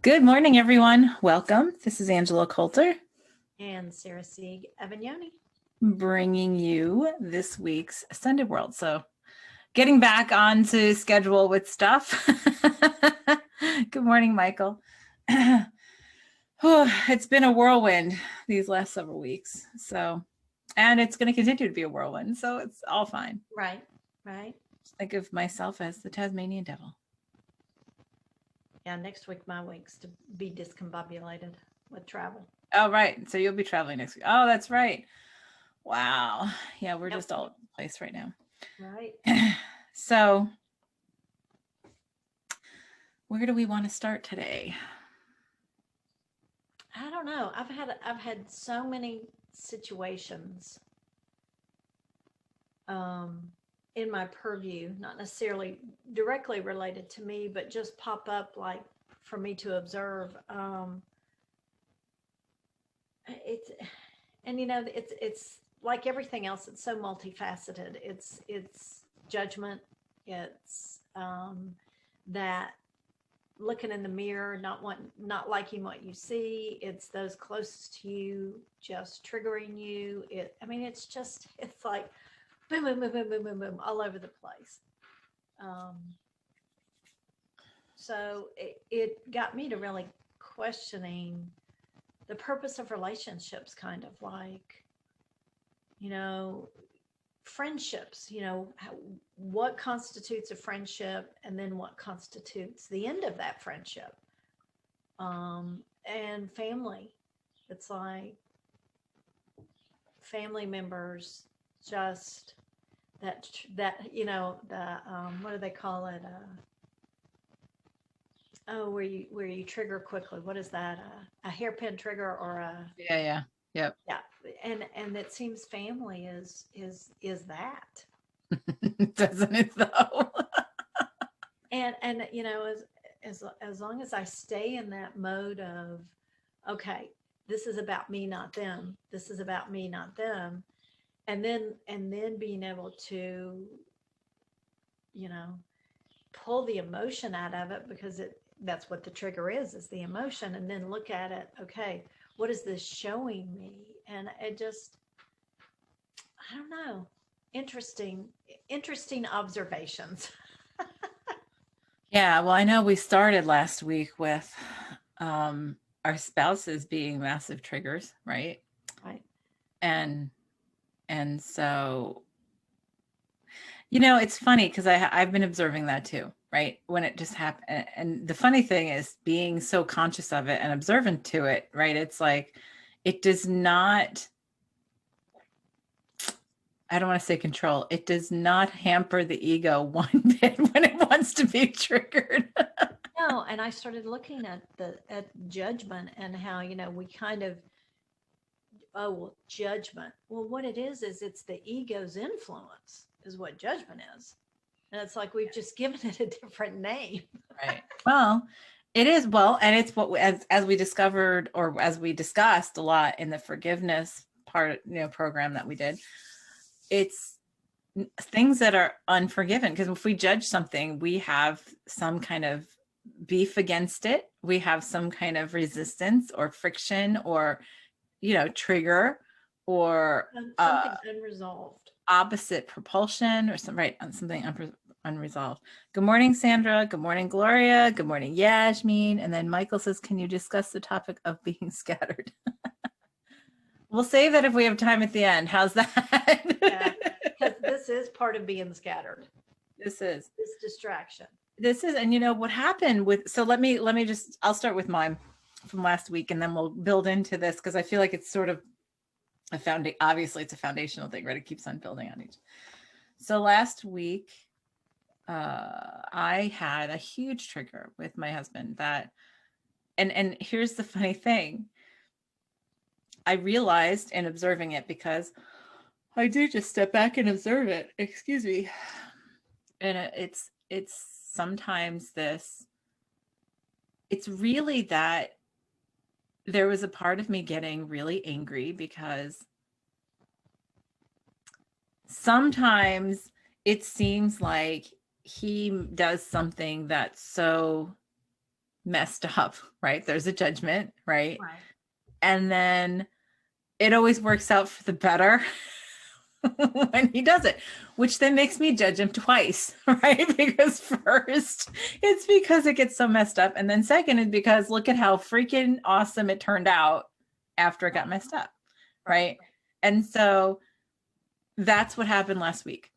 Good morning, everyone. Welcome. This is Angela Coulter And Sarah Sieg Avagnoni. bringing you this week's Ascended World. So, getting back onto schedule with stuff. Good morning, Michael. It's been a whirlwind these last several weeks. And it's going to continue to be a whirlwind. So, it's all fine. Right. Just think of myself as the Tasmanian devil. Yeah, next week, my week's to be discombobulated with travel. Oh, right. So, you'll be traveling next week. Oh, that's right. Wow. Yeah, we're just all over the place right now. Right. So, where do we want to start today? I don't know. I've had so many situations in my purview, not necessarily directly related to me, but just pop up like for me to observe. It's it's like everything else. It's so multifaceted. It's judgment. It's that looking in the mirror, not liking what you see. It's those closest to you just triggering you. It's like boom, boom, boom, boom, boom, boom, boom, all over the place. Um, so it got me to really questioning the purpose of relationships, kind of like, you know, friendships, what constitutes a friendship and then what constitutes the end of that friendship. And family, it's like family members just the what do they call it, where you trigger quickly, what is that, a hairpin trigger or a Yeah. Yep. yeah, and it seems family is that. Doesn't it though? And as long as I stay in that mode of, okay, this is about me, not them. This is about me, not them. And then being able to, you know, pull the emotion out of it, because that's what the trigger is the emotion, and then look at it, okay, what is this showing me? And it just, I don't know, interesting observations. Yeah, well, I know we started last week with our spouses being massive triggers, right? Right. And so, it's funny because I've been observing that too, right? When it just happened. And the funny thing is being so conscious of it and observant to it, right? It's like it does not, I don't want to say control. It does not hamper the ego one bit when it wants to be triggered. No, and I started looking at judgment, and how, we kind of, oh, well, judgment. Well, what it is it's the ego's influence is what judgment is. And it's like we've just given it a different name. Right. Well, it is. Well, and it's what as we discovered, or as we discussed a lot in the forgiveness part, program that we did. It's things that are unforgiven, because if we judge something, we have some kind of beef against it. We have some kind of resistance or friction or, trigger, or Something unresolved. opposite propulsion, or something unresolved. Good morning, Sandra. Good morning, Gloria. Good morning, Yasmin. And then Michael says, can you discuss the topic of being scattered? We'll save that if we have time at the end. How's that? Yeah, because this is part of being scattered. This is this distraction. And what happened so let me just, I'll start with mine from last week, and then we'll build into this, because I feel like it's sort of obviously it's a foundational thing, right? It keeps on building on each. So last week, I had a huge trigger with my husband and here's the funny thing. I realized in observing it, because I do just step back and observe it, excuse me. And it's sometimes it's really that there was a part of me getting really angry, because sometimes it seems like he does something that's so messed up, right? There's a judgment, right? Right. And then it always works out for the better when he does it, which then makes me judge him twice, right? Because first, it's because it gets so messed up. And then second is because look at how freaking awesome it turned out after it got messed up, right? And so that's what happened last week.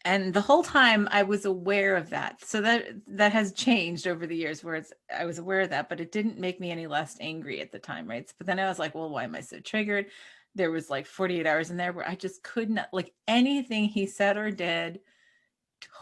And the whole time I was aware of that. So that has changed over the years where I was aware of that, but it didn't make me any less angry at the time, right? But then I was like, well, why am I so triggered? There was like 48 hours in there where I just could not, like anything he said or did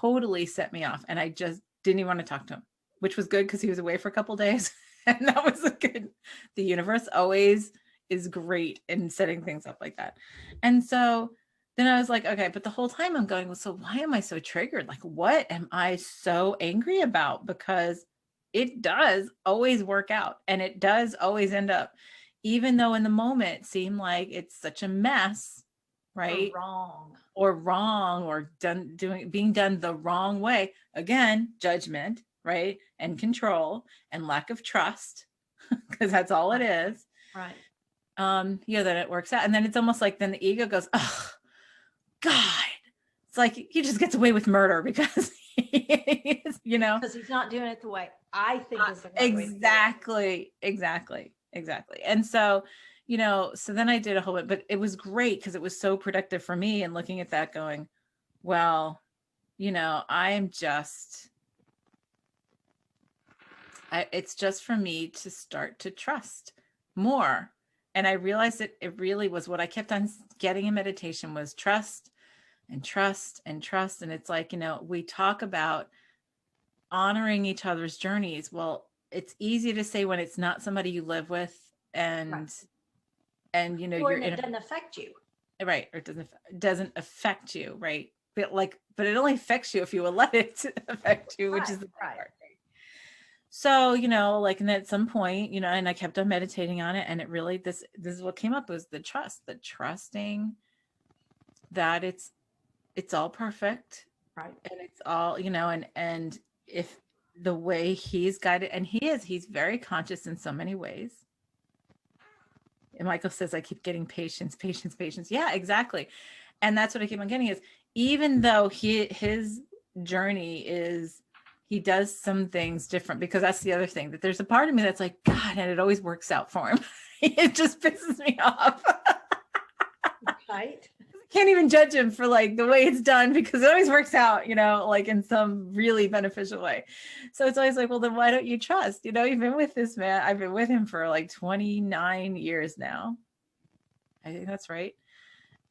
totally set me off. And I just didn't even want to talk to him, which was good because he was away for a couple days. And that was a good, the universe always is great in setting things up like that. And so then I was like, okay, but the whole time I'm going, well, so why am I so triggered? Like, what am I so angry about? Because it does always work out and it does always end up, even though in the moment it seemed like it's such a mess, right? Or wrong or being done the wrong way. Again, judgment, right? And control and lack of trust, because that's all it is. Right. Then it works out. And then it's almost like then the ego goes, oh, God. It's like he just gets away with murder because because he's not doing it the way I think is the right way to do it. Exactly. And so, so then I did a whole bit, but it was great because it was so productive for me and looking at that going, well, it's just for me to start to trust more. And I realized that it really was what I kept on getting in meditation was trust and trust and trust. And it's like, we talk about honoring each other's journeys. Well, it's easy to say when it's not somebody you live with and, Right. and, Or it doesn't affect you. Right. Or it doesn't affect you. Right. But it only affects you if you will let it affect you, which is the part. Right. So, and at some point, and I kept on meditating on it and it really, this is what came up was the trusting that it's all perfect. Right. And it's all, and if the way he's guided, and he's very conscious in so many ways. And Michael says, I keep getting patience. Yeah, exactly. And that's what I keep on getting is even though his journey is, he does some things different because that's the other thing that there's a part of me that's like, God, and it always works out for him. It just pisses me off. Right. Can't even judge him for like the way it's done because it always works out, like in some really beneficial way. So it's always like, well, then why don't you trust? You've been with this man. I've been with him for like 29 years now. I think that's right.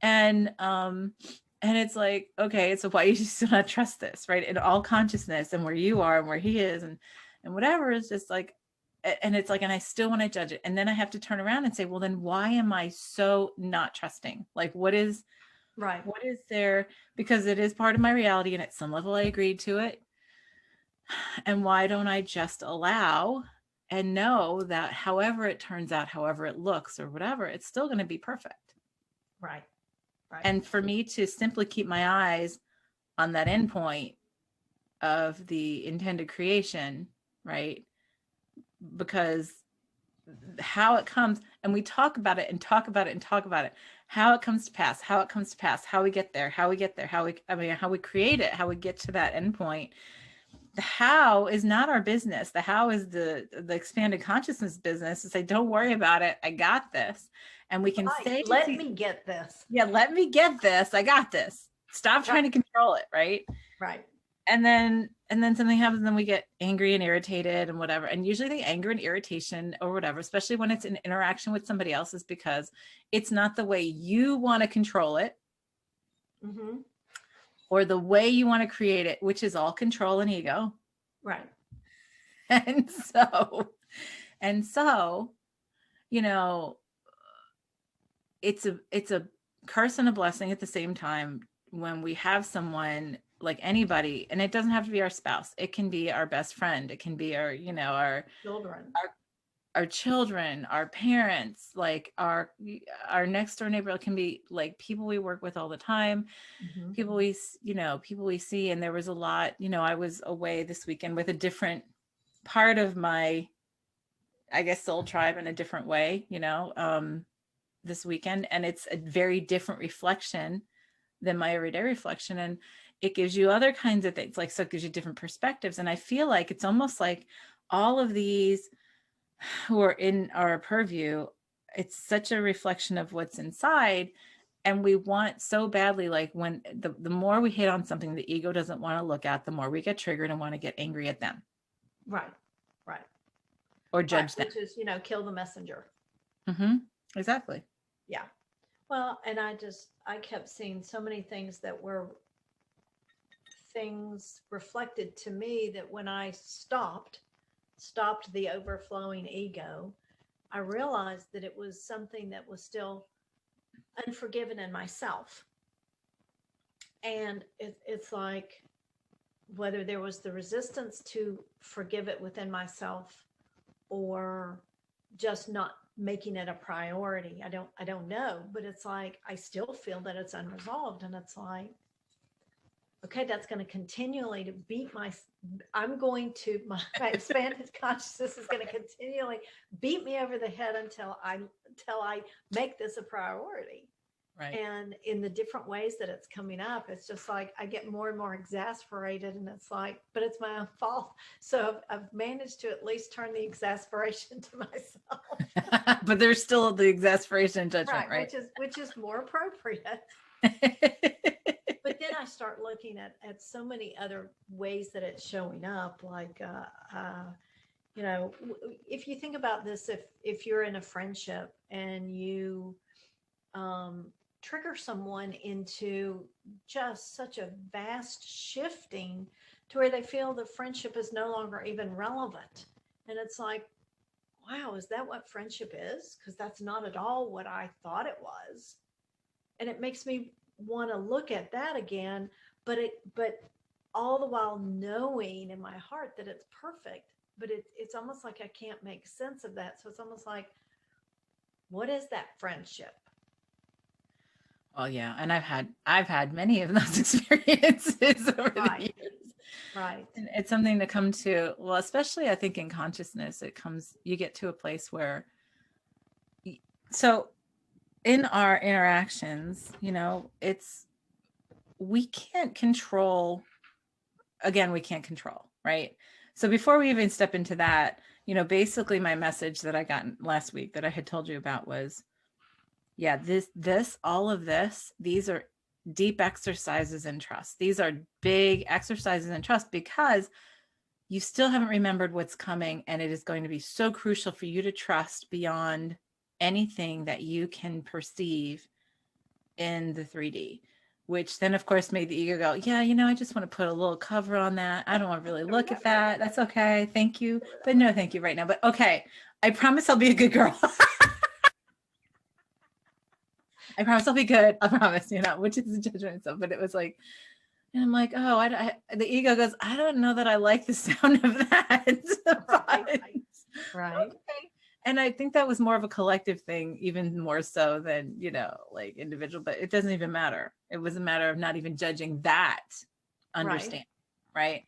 And it's like, okay, so why you still not trust this, right? In all consciousness and where you are and where he is and whatever is just like, and it's like, and I still want to judge it. And then I have to turn around and say, well, then why am I so not trusting? Like, what is there? Because it is part of my reality. And at some level I agreed to it. And why don't I just allow and know that however it turns out, however it looks or whatever, it's still going to be perfect. Right. And for me to simply keep my eyes on that endpoint of the intended creation, right? Because how it comes, and we talk about it and talk about it and talk about it, how it comes to pass, how we get there, how we create it, how we get to that endpoint. The how is not our business. The how is the expanded consciousness business. To say, don't worry about it. I got this. And we can say, let me get this. Yeah, let me get this. I got this. Stop trying to control it. Right. Right. And then something happens and then we get angry and irritated and whatever. And usually the anger and irritation or whatever, especially when it's an interaction with somebody else, is because it's not the way you want to control it. Mm-hmm. Or the way you want to create it, which is all control and ego. Right. And so, it's a curse and a blessing at the same time when we have someone like anybody, and it doesn't have to be our spouse. It can be our best friend. It can be our children, our parents, like our next door neighbor. It can be like people we work with all the time, mm-hmm. people we see. And there was a lot, I was away this weekend with a different part of my, I guess, soul tribe in a different way, this weekend. And it's a very different reflection than my everyday reflection. And it gives you other kinds of things, like, so it gives you different perspectives. And I feel like it's almost like all of these who are in our purview, it's such a reflection of what's inside. And we want so badly, like when the more we hit on something the ego doesn't want to look at, the more we get triggered and want to get angry at them. Right. Right. Or judge them. Which is, kill the messenger. Mm-hmm. Exactly. Yeah. Well, and I kept seeing so many things that were things reflected to me that when I stopped the overflowing ego, I realized that it was something that was still unforgiven in myself. And it's like whether there was the resistance to forgive it within myself or just not making it a priority. I don't know, but it's like I still feel that it's unresolved, and it's like, okay, that's going to continually to beat my my expanded consciousness is going to continually beat me over the head until I make this a priority. Right. And in the different ways that it's coming up, it's just like I get more and more exasperated, and it's like, but it's my own fault. So I've managed to at least turn the exasperation to myself. But there's still the exasperation and judgment, right? Which is more appropriate. But then I start looking at so many other ways that it's showing up, like if you think about this, if you're in a friendship and you trigger someone into just such a vast shifting to where they feel the friendship is no longer even relevant. And it's like, wow, is that what friendship is? Because that's not at all what I thought it was. And it makes me want to look at that again, but all the while knowing in my heart that it's perfect, but it's almost like I can't make sense of that. So it's almost like, what is that friendship? Well, yeah, and I've had many of those experiences over the years. Right. And it's something to come to, well, especially I think in consciousness, you get to a place where, so in our interactions, we can't control, again, we can't control, right? So before we even step into that, basically my message that I got last week that I had told you about was, yeah, all of this, these are deep exercises in trust. These are big exercises in trust because you still haven't remembered what's coming. And it is going to be so crucial for you to trust beyond anything that you can perceive in the 3D, which then of course made the ego go, yeah, I just want to put a little cover on that. I don't want to really look at that. That's okay. Thank you. But no, thank you right now. But okay. I promise I'll be a good girl. I promise I'll be good. I promise, which is the judgment itself. But it was like, and I'm like, oh, the ego goes, I don't know that I like the sound of that. Right. Okay. And I think that was more of a collective thing, even more so than, like individual, but it doesn't even matter. It was a matter of not even judging that understand. Right.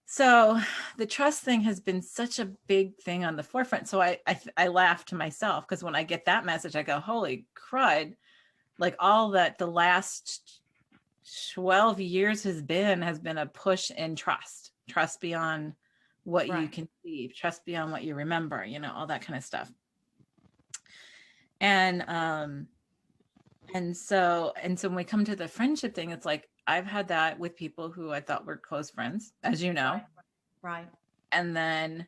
So the trust thing has been such a big thing on the forefront. So I laugh to myself because when I get that message, I go, holy crud, like all that the last 12 years has been a push in trust beyond what you conceive, trust beyond what you remember, all that kind of stuff. And so when we come to the friendship thing, it's like, I've had that with people who I thought were close friends, as you know. Right. And then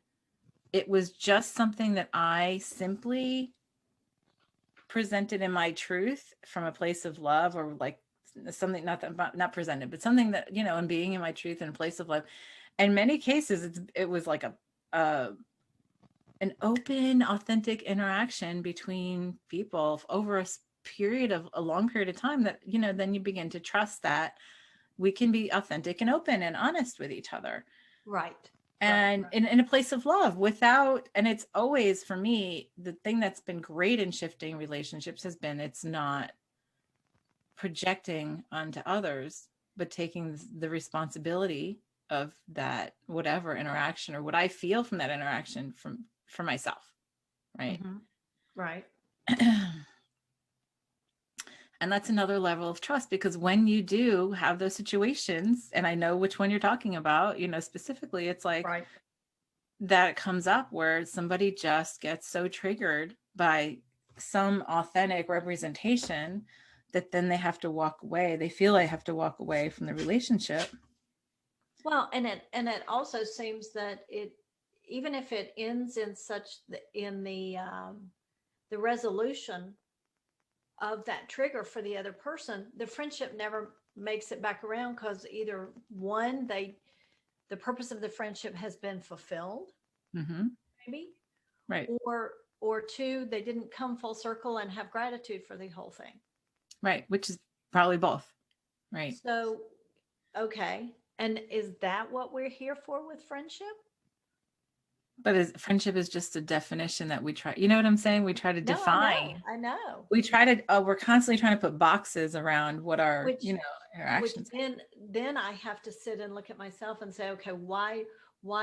it was just something that I simply presented in my truth from a place of love, or like something not presented, but something that, in being in my truth in a place of love. In many cases, it was like an open, authentic interaction between people over a long period of time that, then you begin to trust that we can be authentic and open and honest with each other. Right. And in a place of love and it's always, for me, the thing that's been great in shifting relationships has been, it's not projecting onto others, but taking the responsibility of that whatever interaction, or what I feel from that interaction for myself, right? Mm-hmm. Right. And that's another level of trust, because when you do have those situations, and I know which one you're talking about, specifically, it's like Right. that comes up where somebody just gets so triggered by some authentic representation that then they have to walk away. They feel they have to walk away from the relationship. Well, and it also seems that it, even if it ends in in the resolution of that trigger for the other person, the friendship never makes it back around, because either one, the purpose of the friendship has been fulfilled, Mm-hmm. maybe, Right. or two, they didn't come full circle and have gratitude for the whole thing. Right. Which is probably both. Right. So, okay. And is that what we're here for with friendship? But friendship is just a definition that we try, you know what I'm saying? We try to No, I define. know. I know. We try to, we're constantly trying to put boxes around what our, Which which interactions. then I have to sit and look at myself and say, okay, why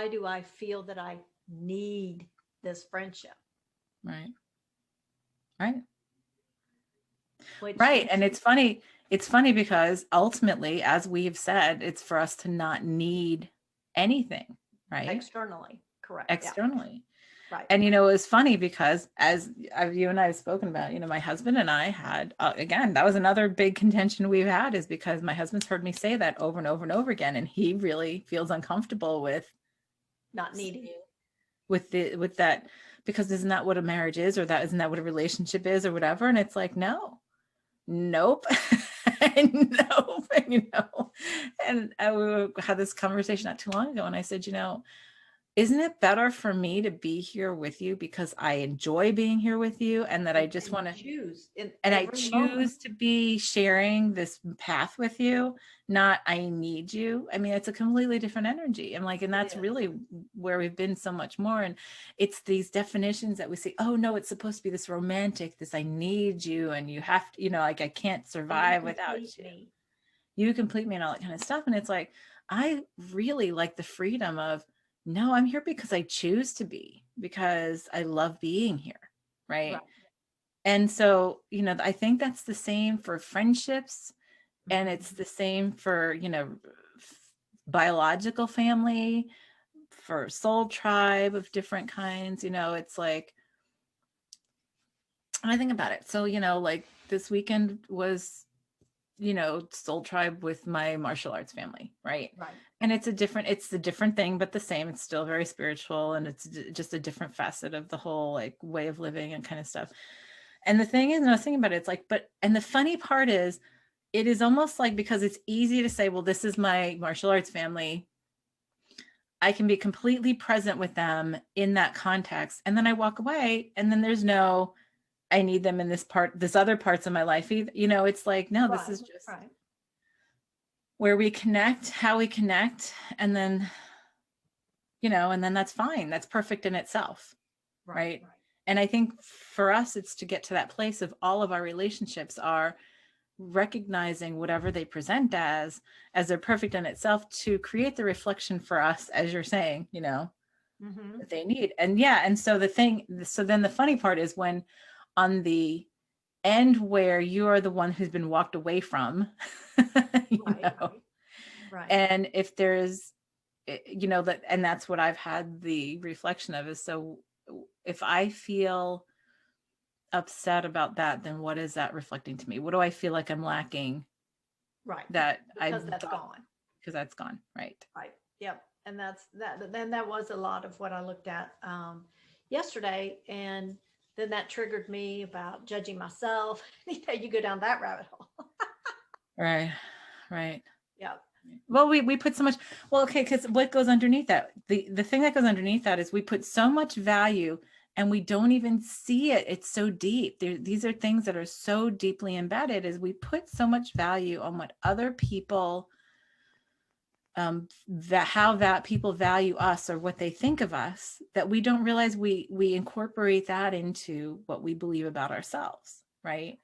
do I feel that I need this friendship? Right. Right. Which Right. And it's funny because ultimately, as we've said, it's for us to not need anything, right? externally, correct. Yeah. Externally. Right. And, it was funny because as you and I have spoken about, my husband and I had, again, that was another big contention we've had, is because my husband's heard me say that over and over and over again. And he really feels uncomfortable with Not needing. with that, because isn't that what a marriage is, or isn't that what a relationship is, or whatever. And it's like, no, nope. Nope. And we had this conversation not too long ago, and I said, isn't it better for me to be here with you because I enjoy being here with you, and that I just And want to, choose in and I every moment. choose to be sharing this path with you, not I need you. I mean, it's a completely different energy. And and It that's is. really where we've been so much more. And it's these definitions that we say, oh no, it's supposed to be this romantic, this I need you, and you have to, I can't Or you survive without complete you. me. You complete me, and all that kind of stuff. And it's like, I really like the freedom of, no, I'm here because I choose to be, because I love being here. Right. Right. And so, I think that's the same for friendships, and Mhm. it's the same for, biological family, for soul tribe of different kinds. It's like, I think about it. So, like this weekend was, soul tribe with my martial arts family, right? Right. And it's a different thing, but the same. It's still very spiritual, and it's just a different facet of the whole like way of living and kind of stuff. And the thing is, and I was thinking about it, it's like, and the funny part is, it is almost like, because it's easy to say, well, this is my martial arts family, I can be completely present with them in that context. And then I walk away, and then there's no, I need them in this other parts of my life either. It's like, no, this Right. is just Right. where we connect, how we connect. And then, and then that's fine. That's perfect in itself. Right. Right. And I think for us, it's to get to that place of all of our relationships are recognizing whatever they present as they're perfect in itself, to create the reflection for us, as you're saying, Mm-hmm. that they need. And yeah. And so then the funny part is when on the end where you are the one who's been walked away from, Right. Right. and if there's, that, and that's what I've had the reflection of, is, so if I feel upset about that, then what is that reflecting to me? What do I feel like I'm lacking Right. that I Because that's thought, gone. because that's gone, right? Right. Yep. And that's that. Then that was a lot of what I looked at yesterday, and then that triggered me about judging myself. You go down that rabbit hole. Right, right. Yep. Well, we put so much, well, okay, because what goes underneath that, the thing that goes underneath that is we put so much value, and we don't even see it. It's so deep. These are things that are so deeply embedded, is we put so much value on what other people, that how that people value us, or what they think of us, that we don't realize we incorporate that into what we believe about ourselves, right?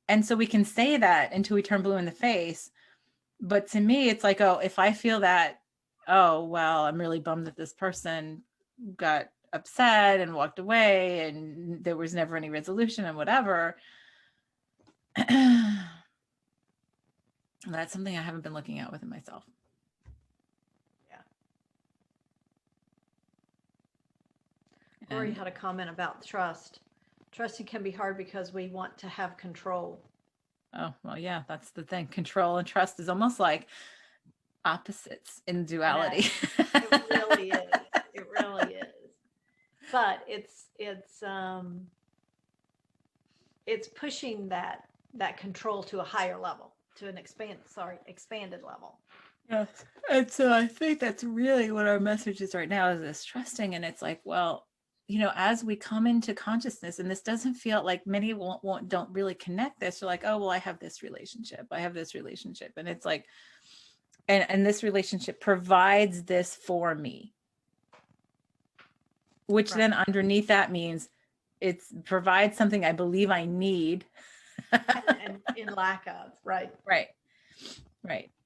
And so we can say that until we turn blue in the face. But to me, it's like, oh, if I feel that oh, well, I'm really bummed that this person got upset and walked away and there was never any resolution and whatever. That's something I haven't been looking at within myself. Yeah. Rory had a comment about trust. Trusting can be hard because we want to have control. Oh, well, yeah, that's the thing. Control and trust is almost like opposites in duality. It really is. It really is. But it's pushing that control to a higher level, to an expanded level. Yes. And so I think that's really what our message is right now, is this trusting. And it's like, well, as we come into consciousness, and this doesn't feel like many don't really connect this. They're like, oh, well, I have this relationship. And it's like, and this relationship provides this for me, which then underneath that means it provides something I believe I need. and in lack of, right.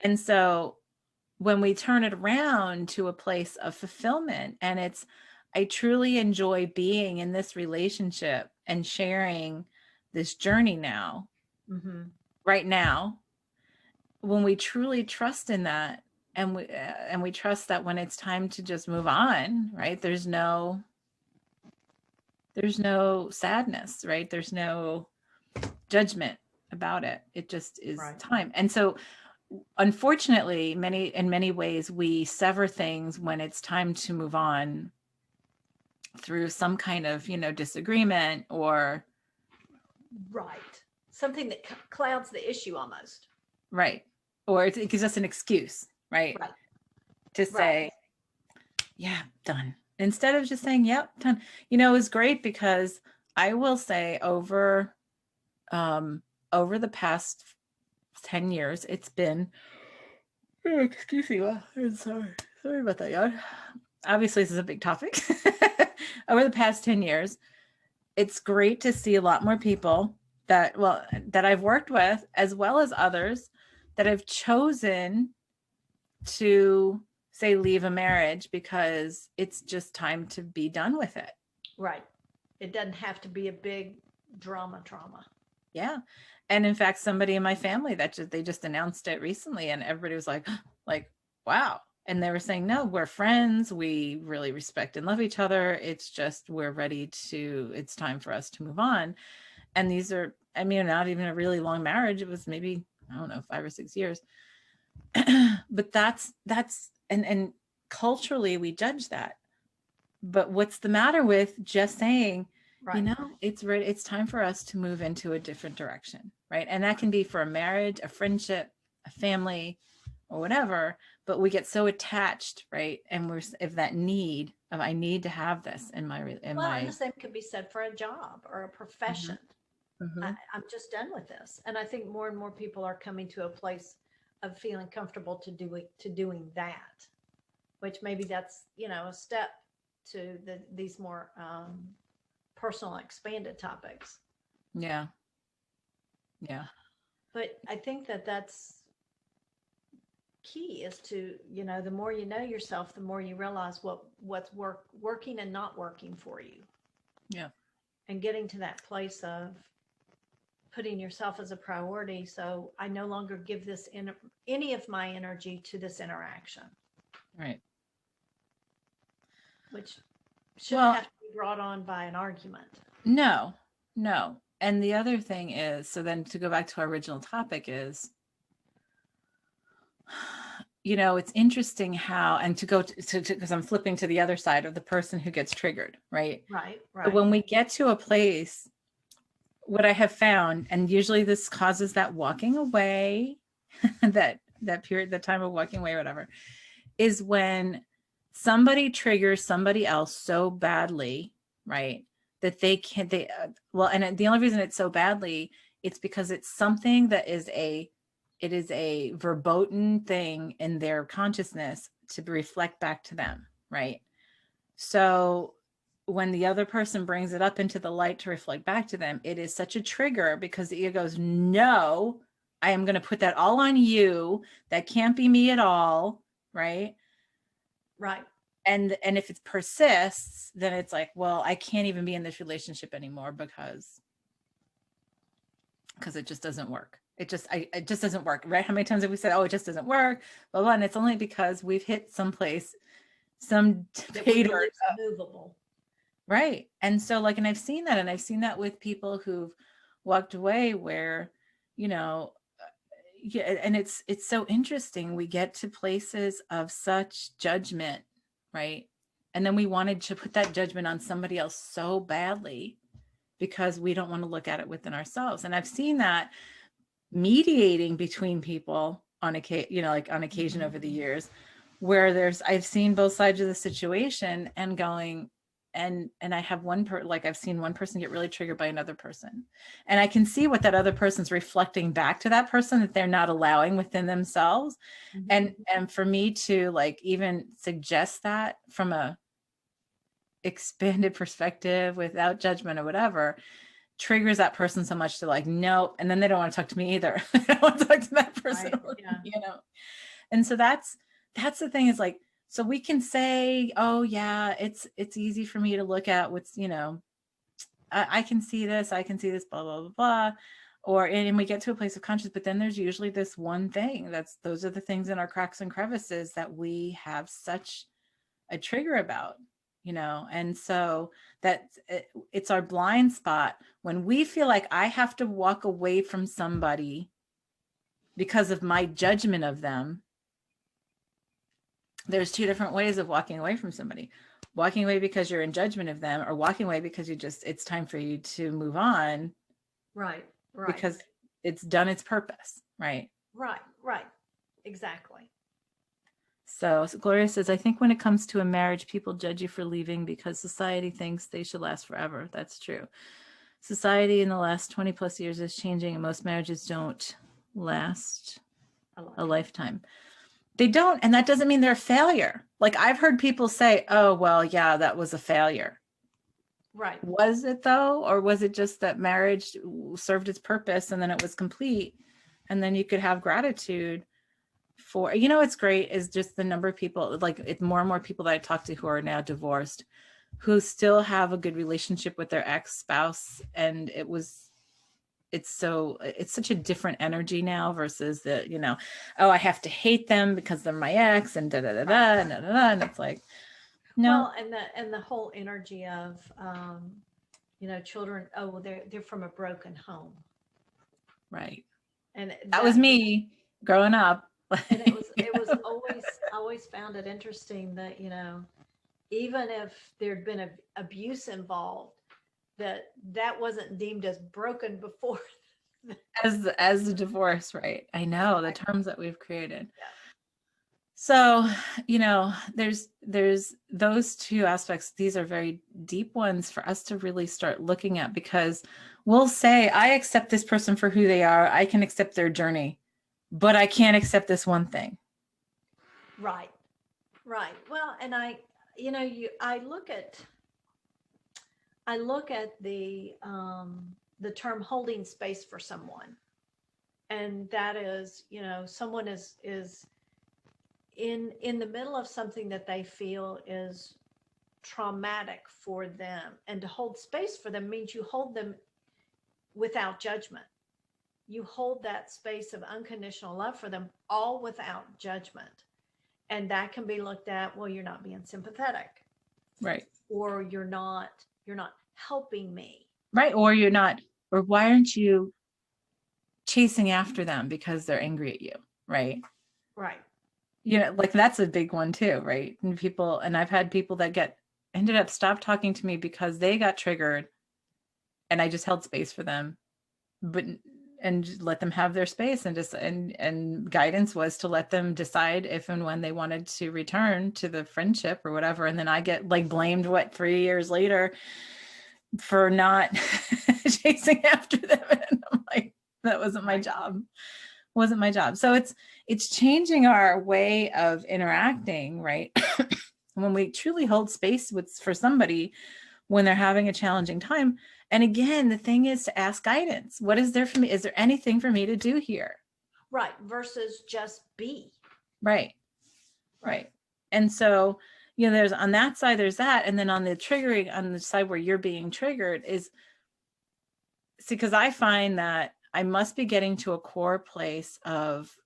And so when we turn it around to a place of fulfillment, and it's, I truly enjoy being in this relationship and sharing this journey now, right now, when we truly trust in that, and we trust that when it's time to just move on, right? There's no sadness, right? There's no judgment about it. It just is time. And so unfortunately, in many ways, we sever things when it's time to move on through some kind of, disagreement or something that clouds the issue almost. Or it gives us an excuse, to say, yeah, done. Instead of just saying, yep, done. It was great, because I will say over the past 10 years, it's been, excuse me, I'm sorry about that, y'all. Obviously, this is a big topic. Over the past 10 years, it's great to see a lot more people that I've worked with, as well as others that have chosen to say leave a marriage because it's just time to be done with it. Right. It doesn't have to be a big trauma. Yeah. And in fact, somebody in my family they just announced it recently, and everybody was like, wow. And they were saying, no, we're friends. We really respect and love each other. It's just, it's time for us to move on. And these are, not even a really long marriage. It was maybe, I don't know, 5 or 6 years. But that's, and culturally we judge that. But what's the matter with just saying, it's time for us to move into a different direction, right? And that can be for a marriage, a friendship, a family, or whatever. But we get so attached, right? And if that need of, I need to have this in my, and the same could be said for a job or a profession. I'm just done with this. And I think more and more people are coming to a place of feeling comfortable to doing that, which maybe that's, a step to these more personal, expanded topics. Yeah. But I think that's key, is to, the more you know yourself, the more you realize what's working and not working for you. Yeah. And getting to that place of putting yourself as a priority. So I no longer give any of my energy to this interaction. Right. Which shouldn't have to be brought on by an argument. No. And the other thing is, so then to go back to our original topic is, it's interesting how, and to go to because I'm flipping to the other side of the person who gets triggered, right? Right. But when we get to a place, what I have found, and usually this causes that walking away, that period, the time of walking away, whatever, is when somebody triggers somebody else so badly, right, that and the only reason it's so badly, it's because it's something that is a verboten thing in their consciousness to reflect back to them, right? So when the other person brings it up into the light to reflect back to them, it is such a trigger, because the ego goes, no, I am going to put that all on you. That can't be me at all, right? Right. And if it persists, then it's like, well, I can't even be in this relationship anymore because it just doesn't work. It just doesn't work, right? How many times have we said, oh, it just doesn't work, blah blah, and it's only because we've hit someplace, some That we debate, or believe is movable. right. And so like, and I've seen that with people who've walked away where, you know, yeah, and it's so interesting. We get to places of such judgment, right? And then we wanted to put that judgment on somebody else so badly because we don't want to look at it within ourselves. And I've seen that mediating between people on occasion, you know, like on occasion over the years, where I've seen both sides of the situation and going, and I have like I've seen one person get really triggered by another person, and I can see what that other person's reflecting back to that person that they're not allowing within themselves. And for me to like even suggest that from a expanded perspective without judgment or whatever triggers that person so much to like, nope. And then they don't want to talk to me either. They don't want to talk to that person, Right. Yeah. you know? And so that's the thing, is like, so we can say, oh yeah, it's easy for me to look at what's, you know, I can see this, blah, blah, blah, blah. Or, and we get to a place of conscious, but then there's usually this one thing those are the things in our cracks and crevices that we have such a trigger about, you know? And so it's our blind spot when we feel like I have to walk away from somebody because of my judgment of them. There's two different ways of walking away from somebody: walking away because you're in judgment of them, or walking away because it's time for you to move on. Right. Right. Because it's done its purpose. Right. Right. Right. Exactly. So Gloria says, I think when it comes to a marriage, people judge you for leaving because society thinks they should last forever. That's true. Society in the last 20 plus years is changing, and most marriages don't last a lifetime. They don't. And that doesn't mean they're a failure. Like I've heard people say, oh, well, yeah, that was a failure. Right. Was it though? Or was it just that marriage served its purpose and then it was complete? And then you could have gratitude for, you know, what's great is just the number of people, like it's more and more people that I talk to who are now divorced, who still have a good relationship with their ex-spouse. And it's such a different energy now versus the, you know, oh, I have to hate them because they're my ex and da da da da da da da. And it's like, no. Well, and the whole energy of, you know, children, oh, well, they're from a broken home. Right. And that was me growing up. And it was always found it interesting that, you know, even if there'd been abuse involved, that wasn't deemed as broken before as a divorce, right? I know the terms that we've created. Yeah. So, you know, there's those two aspects. These are very deep ones for us to really start looking at, because we'll say, I accept this person for who they are. I can accept their journey, but I can't accept this one thing. Right. Right. Well, and I look at the term holding space for someone. And that is, you know, someone is in the middle of something that they feel is traumatic for them. And to hold space for them means you hold them without judgment. You hold that space of unconditional love for them, all without judgment. And that can be looked at, well, you're not being sympathetic. Right. Or you're not helping me. Right. Or you're not, or why aren't you chasing after them because they're angry at you? Right. Right. You know, like that's a big one too, right? And I've had people that ended up stop talking to me because they got triggered, and I just held space for them, and let them have their space, and guidance was to let them decide if and when they wanted to return to the friendship or whatever. And then I get like blamed 3 years later for not chasing after them. And I'm like, that wasn't my job. So it's changing our way of interacting, right? When we truly hold space for somebody when they're having a challenging time. And again, the thing is to ask guidance. What is there for me? Is there anything for me to do here? Right. Versus just be. Right. And so, there's on that side, there's that. And then on the triggering, on the side where you're being triggered is, see, because I find that I must be getting to a core place of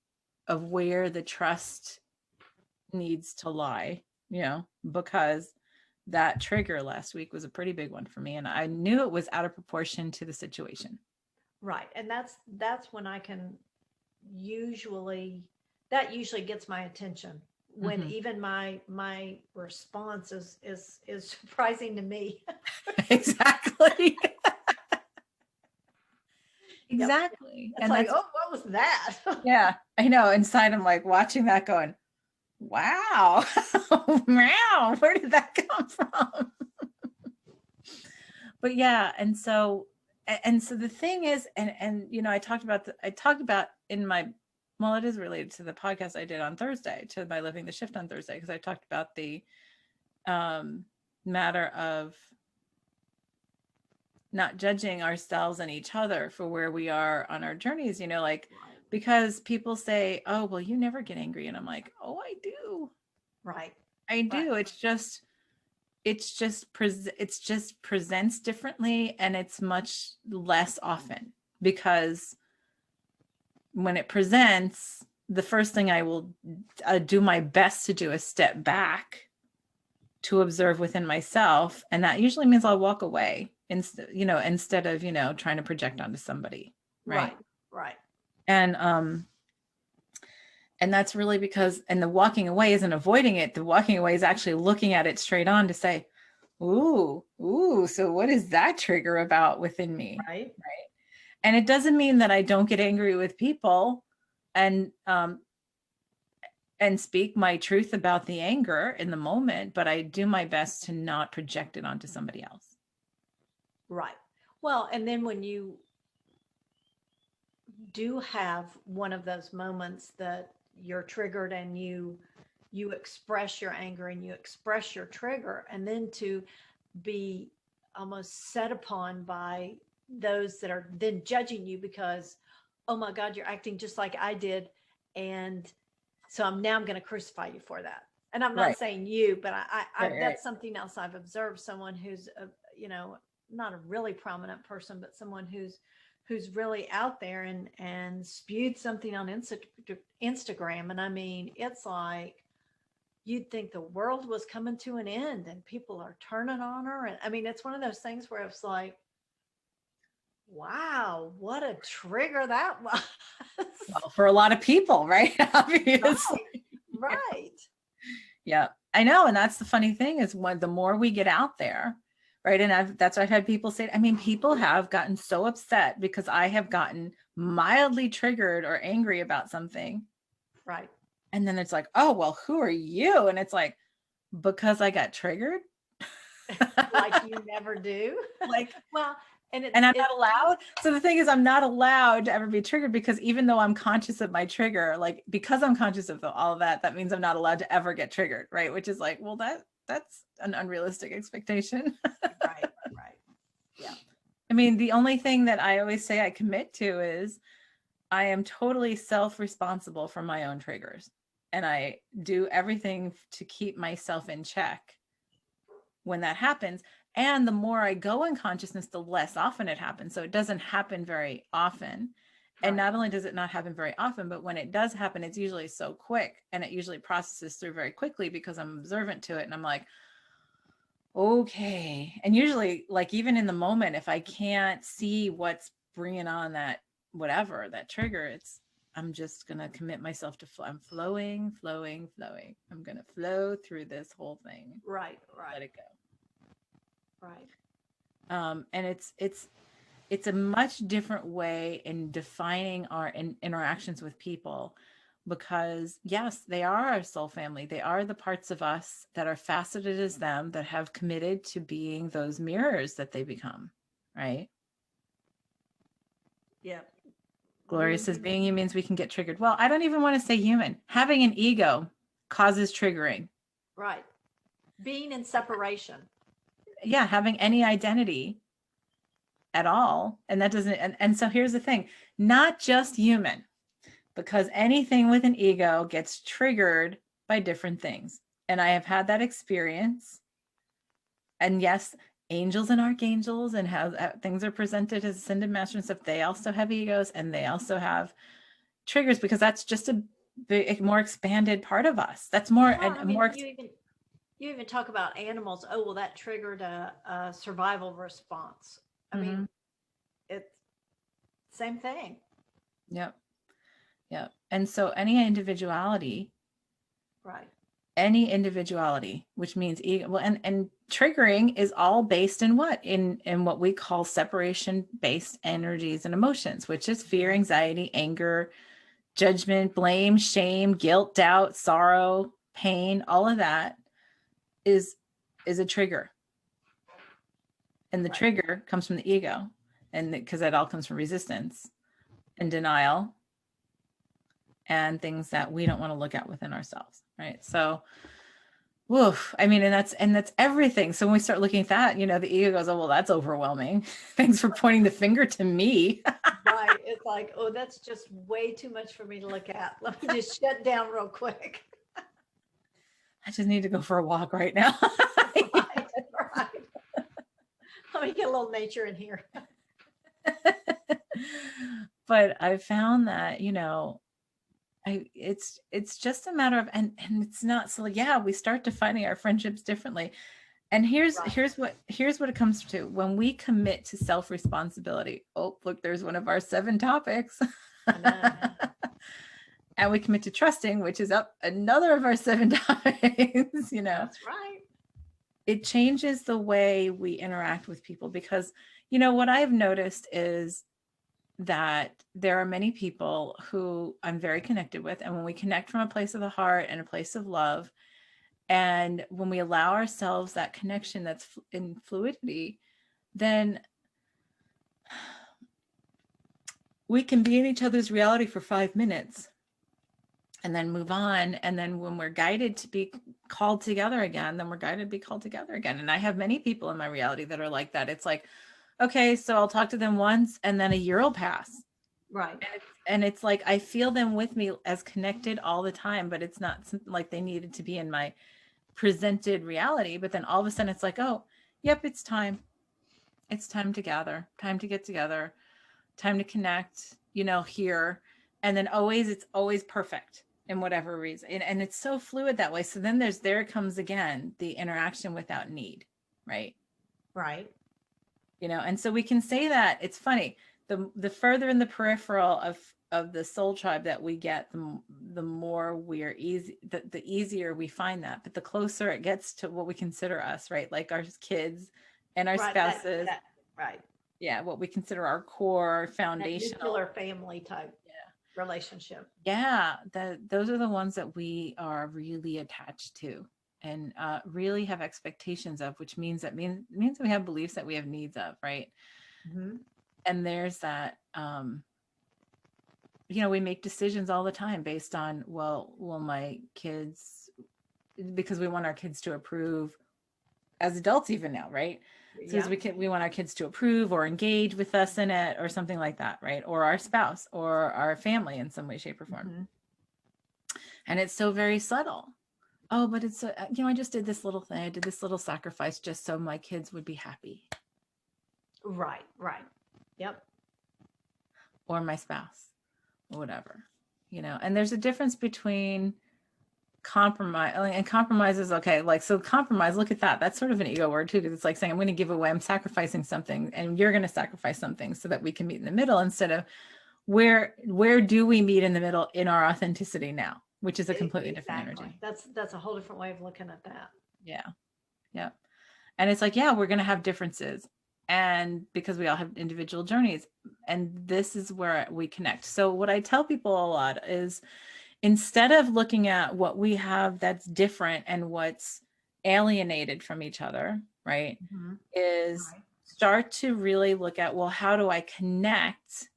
where the trust needs to lie, because that trigger last week was a pretty big one for me. And I knew it was out of proportion to the situation. Right. And that's when I can usually, that usually gets my attention, when even my response is surprising to me. Exactly. Yep. Exactly. It's like, oh, what was that? Yeah, I know. Inside, I'm like watching that going, wow, wow, where did that come from? But yeah, and so the thing is, I talked about in my, well, it is related to the podcast I did on Thursday, to my Living the Shift on Thursday, because I talked about the matter of not judging ourselves and each other for where we are on our journeys, like, because people say, oh, well, you never get angry. And I'm like, oh, I do. Right. I do. Right. It's just presents differently, and it's much less often, because when it presents, the first thing I will do my best to do is step back to observe within myself. And that usually means I'll walk away instead of, trying to project onto somebody. Right. Right. And that's really because, and the walking away isn't avoiding it. The walking away is actually looking at it straight on to say, ooh, so what is that trigger about within me? Right. And it doesn't mean that I don't get angry with people and speak my truth about the anger in the moment, but I do my best to not project it onto somebody else. Right. Well, and then when you do have one of those moments that you're triggered and you express your anger and you express your trigger, and then to be almost set upon by those that are then judging you because, oh my God, you're acting just like I did. And so I'm going to crucify you for that. And I'm not saying you, but that's something else I've observed. Someone who's, not a really prominent person, but someone who's really out there and spewed something on Instagram. And I mean, it's like, you'd think the world was coming to an end and people are turning on her. And I mean, it's one of those things where it's like, wow, what a trigger that was. Well, for a lot of people, right? Obviously. Right. Yeah, I know. And that's the funny thing is, the more we get out there, right? And that's what I've had people say. I mean, people have gotten so upset because I have gotten mildly triggered or angry about something. Right. And then it's like, oh, well, who are you? And it's like, because I got triggered. Like you never do. Like, well, and I'm not allowed. So the thing is, I'm not allowed to ever be triggered, because even though I'm conscious of my trigger, like, because I'm conscious of all of that, that means I'm not allowed to ever get triggered. Right. Which is like, well, that's an unrealistic expectation. Right. Yeah. I mean, the only thing that I always say I commit to is I am totally self-responsible for my own triggers. And I do everything to keep myself in check when that happens. And the more I go in consciousness, the less often it happens. So it doesn't happen very often. And not only does it not happen very often, but when it does happen, it's usually so quick, and it usually processes through very quickly because I'm observant to it. And I'm like, okay. And usually, like, even in the moment, if I can't see what's bringing on that, whatever, that trigger, I'm just going to commit myself to I'm flowing. I'm going to flow through this whole thing. Right. Let it go. Right. And it's a much different way in defining our interactions with people, because yes, they are our soul family. They are the parts of us that are faceted as them, that have committed to being those mirrors that they become. Right. Yeah. Gloria says being human means we can get triggered. Well, I don't even want to say human. Having an ego causes triggering. Right. Being in separation. Yeah. Having any identity at all. And that doesn't, and so here's the thing, not just human, because anything with an ego gets triggered by different things. And I have had that experience. And yes, angels and archangels and how things are presented as ascended master and stuff, they also have egos and they also have triggers, because that's just a big, more expanded part of us. That's more Well, I and mean, more. you even talk about animals. Oh, well, that triggered a survival response. I Mhm. mean, it's same thing. Yep. Yep. And so Right. any individuality, which means ego, well, and triggering is all based in what? In what we call separation based energies and emotions, which is fear, anxiety, anger, judgment, blame, shame, guilt, doubt, sorrow, pain, all of that is is a trigger. And the Right. trigger comes from the ego. And because that all comes from resistance and denial and things that we don't want to look at within ourselves. Right. So woof. I mean, and that's everything. So when we start looking at that, the ego goes, oh, well, that's overwhelming. Thanks for pointing the finger to me. Right. It's like, oh, that's just way too much for me to look at. Let me just shut down real quick. I just need to go for a walk right now. Right. Right. Let me get a little nature in here. But I found that, it's just a matter of, and it's not so, yeah, we start defining our friendships differently. And Right. here's what it comes to when we commit to self-responsibility. Oh, look, there's one of our 7 topics. I know. And we commit to trusting, which is up another of our 7 topics. That's right. It changes the way we interact with people, because what I've noticed is that there are many people who I'm very connected with, and when we connect from a place of the heart and a place of love, and when we allow ourselves that connection that's in fluidity, then we can be in each other's reality for 5 minutes and then move on. And then when we're guided to be called together again, then we're guided to be called together again. And I have many people in my reality that are like that. It's like, okay, so I'll talk to them once and then a year will pass. Right. And it's like, I feel them with me as connected all the time, but it's not like they needed to be in my presented reality. But then all of a sudden it's like, oh, yep, it's time. It's time to gather, time to get together, time to connect, here. And then it's always perfect in whatever reason. And it's so fluid that way. So then there comes again, the interaction without need. Right. Right. And so we can say that. It's funny. The further in the peripheral of the soul tribe that we get, the more we're easy, the easier we find that. But the closer it gets to what we consider us, right? Like our kids and our Right. spouses. Right. Yeah, what we consider our core That foundational. nuclear family type relationship. Yeah, those are the ones that we are really attached to and really have expectations of, which means means we have beliefs that we have needs of, right? Mm-hmm. And there's that. We make decisions all the time based on, well, will my kids, because we want our kids to approve as adults even now, right? So Yeah. we want our kids to approve or engage with us in it or something like that, right? Or our spouse or our family in some way, shape, or form. Mm-hmm. And it's so very subtle. Oh, but it's I just did this little thing. I did this little sacrifice just so my kids would be happy, Right. Right. Yep. or my spouse, or whatever. And there's a difference between compromise, and compromise is okay. Like, so compromise, look at that. That's sort of an ego word too, because it's like saying, I'm going to give away, I'm sacrificing something, and you're going to sacrifice something so that we can meet in the middle, instead of where do we meet in the middle in our authenticity now, which is a completely different Exactly. energy. That's a whole different way of looking at that. Yeah. Yeah. And it's like, yeah, we're going to have differences. And because we all have individual journeys, and this is where we connect. So what I tell people a lot is, instead of looking at what we have that's different and what's alienated from each other, right, Mm-hmm. is Right. start to really look at, well, how do I connect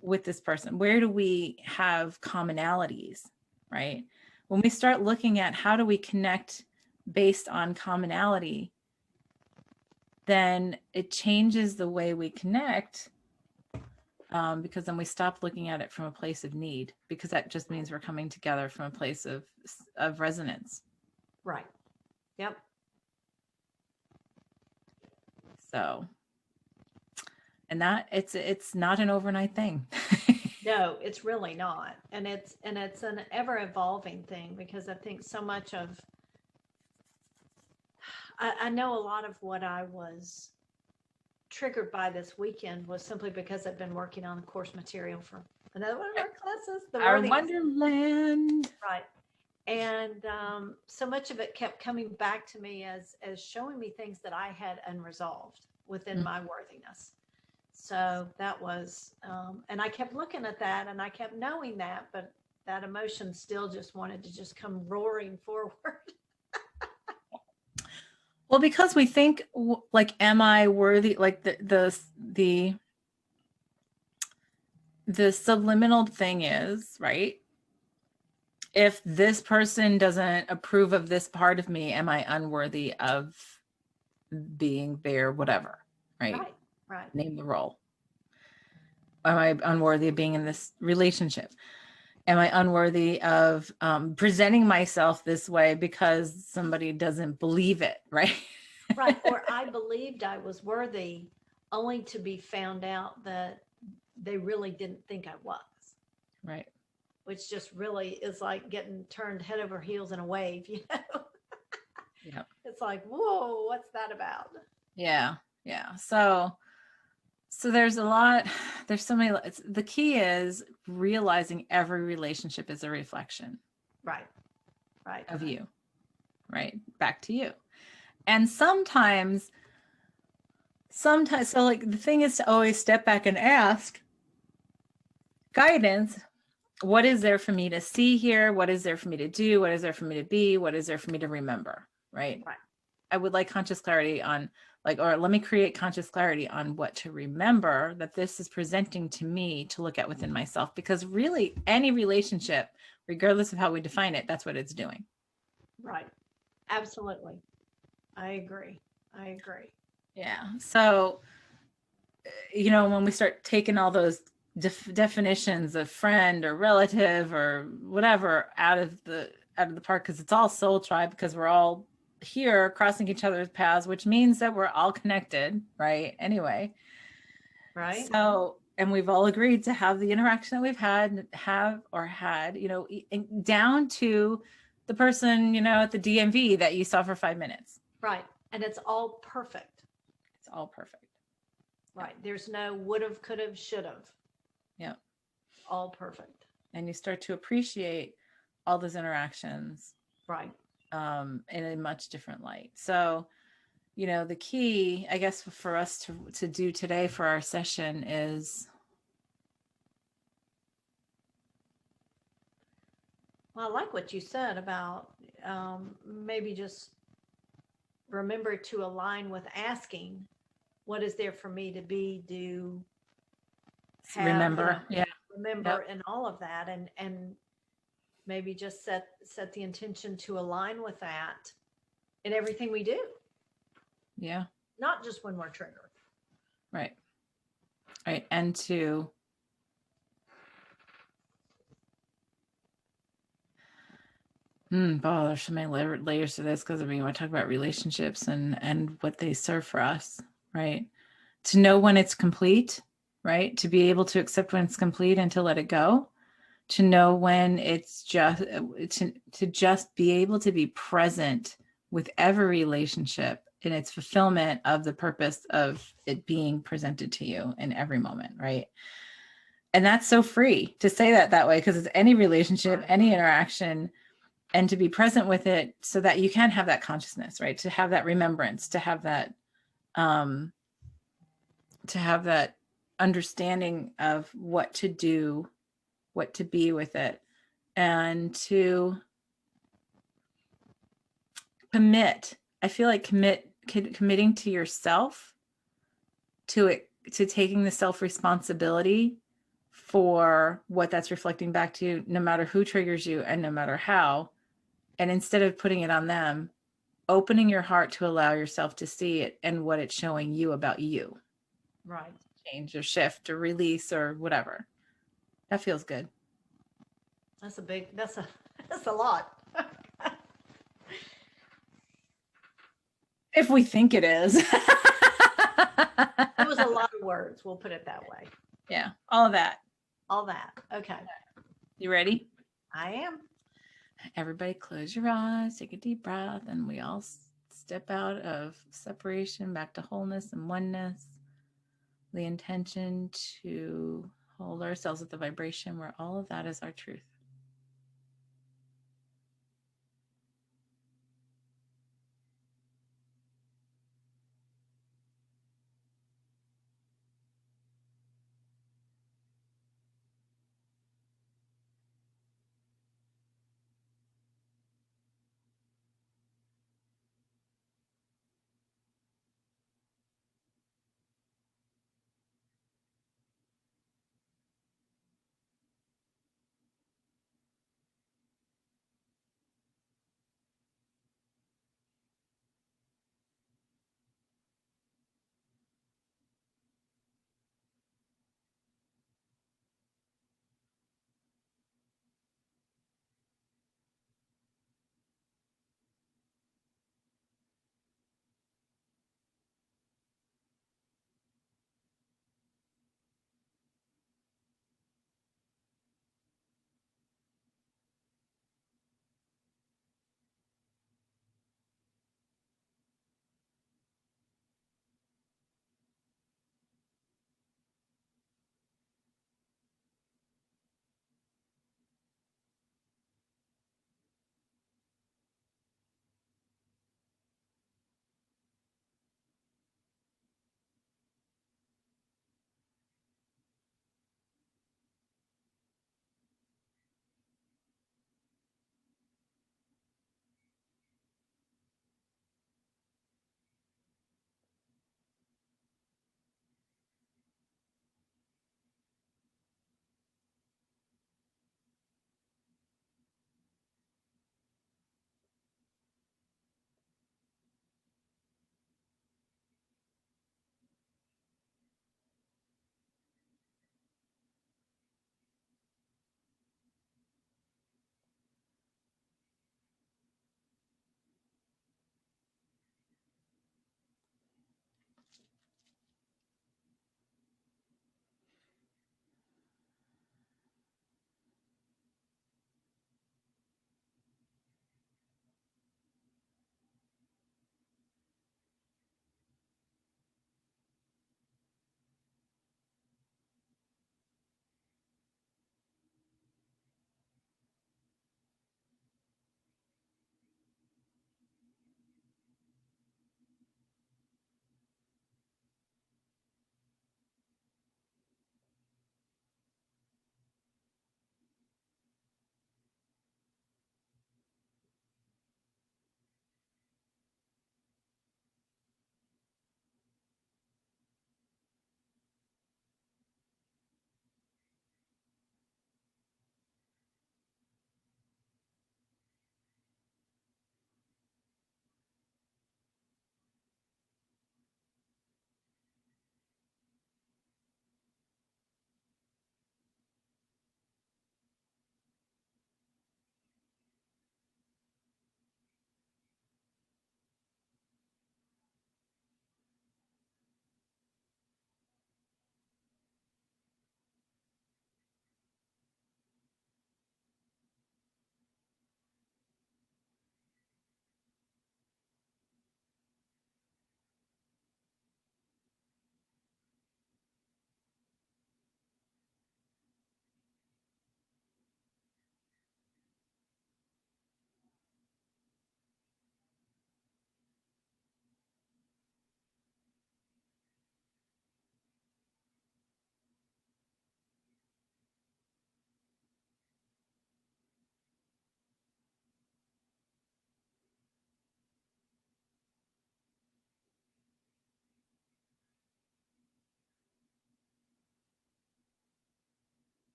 with this person? Where do we have commonalities, right? When we start looking at how do we connect based on commonality, then it changes the way we connect, because then we stop looking at it from a place of need, because that just means we're coming together from a place of resonance. Right. Yep. So, and that it's not an overnight thing. No, it's really not. And it's an ever evolving thing, because I think so much of I know a lot of what I was triggered by this weekend was simply because I've been working on the course material for another one of our classes, the Our worthiness. wonderland. Right. And so much of it kept coming back to me as showing me things that I had unresolved within Mm. my worthiness. So that was, and I kept looking at that, and I kept knowing that, but that emotion still just wanted to just come roaring forward. Well, because we think like, am I worthy? Like the subliminal thing is, right? If this person doesn't approve of this part of me, am I unworthy of being there, whatever, right? Right. Right. Name the role. Am I unworthy of being in this relationship? Am I unworthy of presenting myself this way because somebody doesn't believe it, right? Right. Or I believed I was worthy, only to be found out that they really didn't think I was, Right. which just really is like getting turned head over heels in a wave, you know? Yeah. It's like, whoa, what's that about? Yeah. Yeah. So there's a lot, there's so many, the key is realizing every relationship is a reflection Right. Right. of Right. you, right? Back to you. And sometimes, so like the thing is to always step back and ask guidance. What is there for me to see here? What is there for me to do? What is there for me to be? What is there for me to remember? Right. Right. I would like conscious clarity on, like, or let me create conscious clarity on what to remember that this is presenting to me to look at within myself. Because really, any relationship, regardless of how we define it, that's what it's doing. Right. Absolutely. I agree. I agree. Yeah. So, when we start taking all those definitions of friend or relative or whatever out of the park, because it's all soul tribe, because we're all here crossing each other's paths, which means that we're all connected, right? Anyway, Right. so, and we've all agreed to have the interaction that we've had, down to the person, at the DMV that you saw for 5 minutes. Right. And it's all perfect. It's all perfect. Right. There's no would have, could have, should have. Yeah. All perfect. And you start to appreciate all those interactions Right. in a much different light. So, the key, I guess, for us to do today for our session is, Well, I like what you said about maybe just remember to align with asking, what is there for me to be, do, have, remember. Yeah. remember, Yep. and all of that, and maybe just set the intention to align with that in everything we do, Yeah. not just when we're triggered. Right. Right. And there's so many layers to this, because I want to talk about relationships and what they serve for us, right? To know when it's complete, right? To be able to accept when it's complete and to let it go. To know when it's just to just be able to be present with every relationship in its fulfillment of the purpose of it being presented to you in every moment, right? And that's so free to say that way, because it's any relationship, Right. any interaction, and to be present with it so that you can have that consciousness, right? To have that remembrance, um to have that understanding of what to do, what to be with it, and to commit. I feel like committing to yourself, to it, to taking the self responsibility for what that's reflecting back to you, no matter who triggers you and no matter how. And instead of putting it on them, opening your heart to allow yourself to see it and what it's showing you about you. Right. Change or shift or release or whatever. That feels good. That's a big, that's a, that's a lot. If we think it is. It was a lot of words. We'll put it that way. Yeah, all of that. All that. Okay. You ready? I am. Everybody close your eyes, take a deep breath, and we all step out of separation back to wholeness and oneness. The intention to hold ourselves at the vibration where all of that is our truth.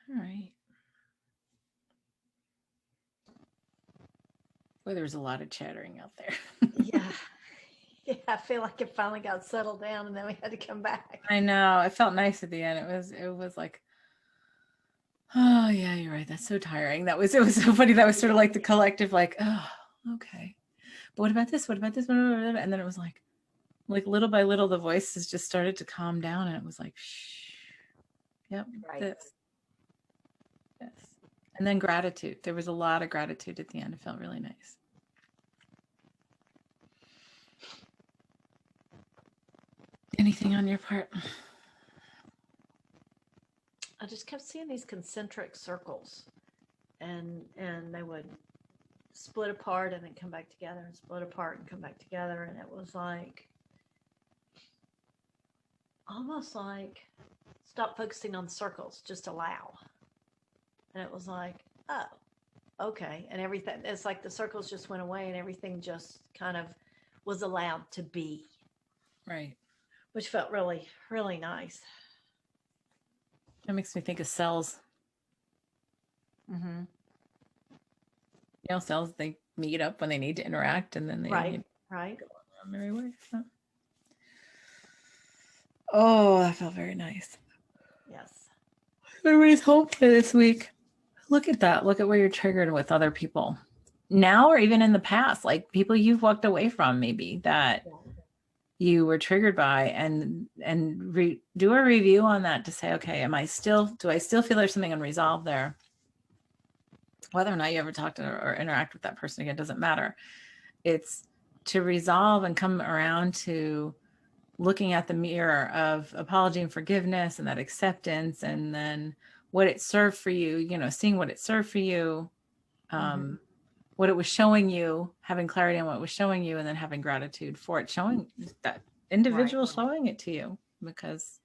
All right. Well, there was a lot of chattering out there. Yeah. Yeah, I feel like it finally got settled down and then we had to come back. I know. It felt nice at the end. It was like, oh yeah, you're right. That's so tiring. It was so funny. That was sort of like the collective, like, oh, okay. But what about this? What about this? And then it was like little by little, the voices just started to calm down, and it was like, shh. Yep. Right. This. Yes. And then gratitude. There was a lot of gratitude at the end. It felt really nice. Anything on your part? I just kept seeing these concentric circles, and they would split apart and then come back together and split apart and come back together, and it was like almost like stop focusing on circles, just allow. And it was like, oh, okay. And everything, it's like the circles just went away and everything just kind of was allowed to be. Right. Which felt really, really nice. That makes me think of cells. Mm-hmm. You know, cells, they meet up when they need to interact, and then they right. Go on their way. So. Oh, that felt very nice. Yes. Everybody's hopeful this week. Look at that. Look at where you're triggered with other people now, or even in the past, like people you've walked away from, maybe that you were triggered by, and do a review on that to say, okay, do I still feel there's something unresolved there? Whether or not you ever talk to or interact with that person again doesn't matter. It's to resolve and come around to looking at the mirror of apology and forgiveness and that acceptance, and then what it served for you, you know, seeing what it served for you, what it was showing you, having clarity on what it was showing you, and then having gratitude for it showing that individual showing it to you, because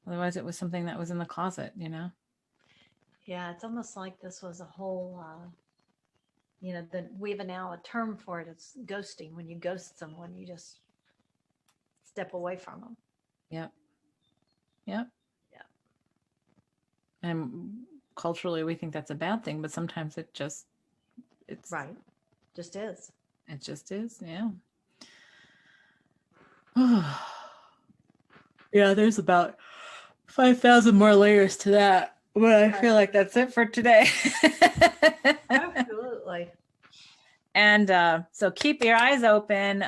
otherwise it was something that was in the closet, you know? Yeah, it's almost like this was a whole, you know, we have now a term for it. It's ghosting. When you ghost someone, you just step away from them. Yep. Yep. Yeah. And culturally, we think that's a bad thing, but sometimes it's right. Just is. It just is. Yeah. Yeah, there's about 5,000 more layers to that, but I feel like that's it for today. Absolutely. And so keep your eyes open.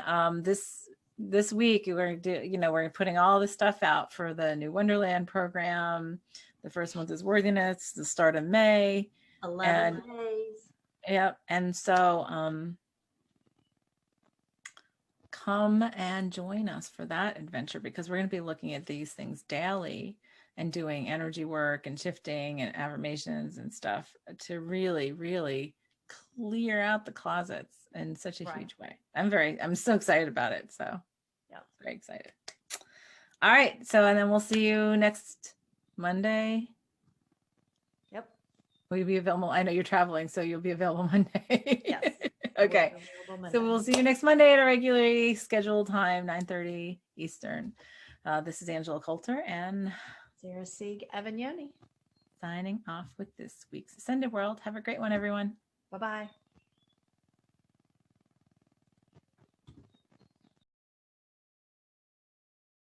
This week we're we're putting all this stuff out for the New Wonderland program. The first month is worthiness, the start of May. 11 days. Yep. And so come and join us for that adventure, because we're going to be looking at these things daily and doing energy work and shifting and affirmations and stuff to really, really clear out the closets in such a huge way. I'm so excited about it. So yeah, very excited. All right. So, and then we'll see you next Monday. Yep. Will you be available? I know you're traveling, so you'll be available Monday. Yes. Okay. So we'll see you next Monday at a regularly scheduled time, 9:30 Eastern. This is Angela Coulter and Sarah Sieg Avagnoni signing off with this week's Ascended World. Have a great one, everyone. Bye-bye.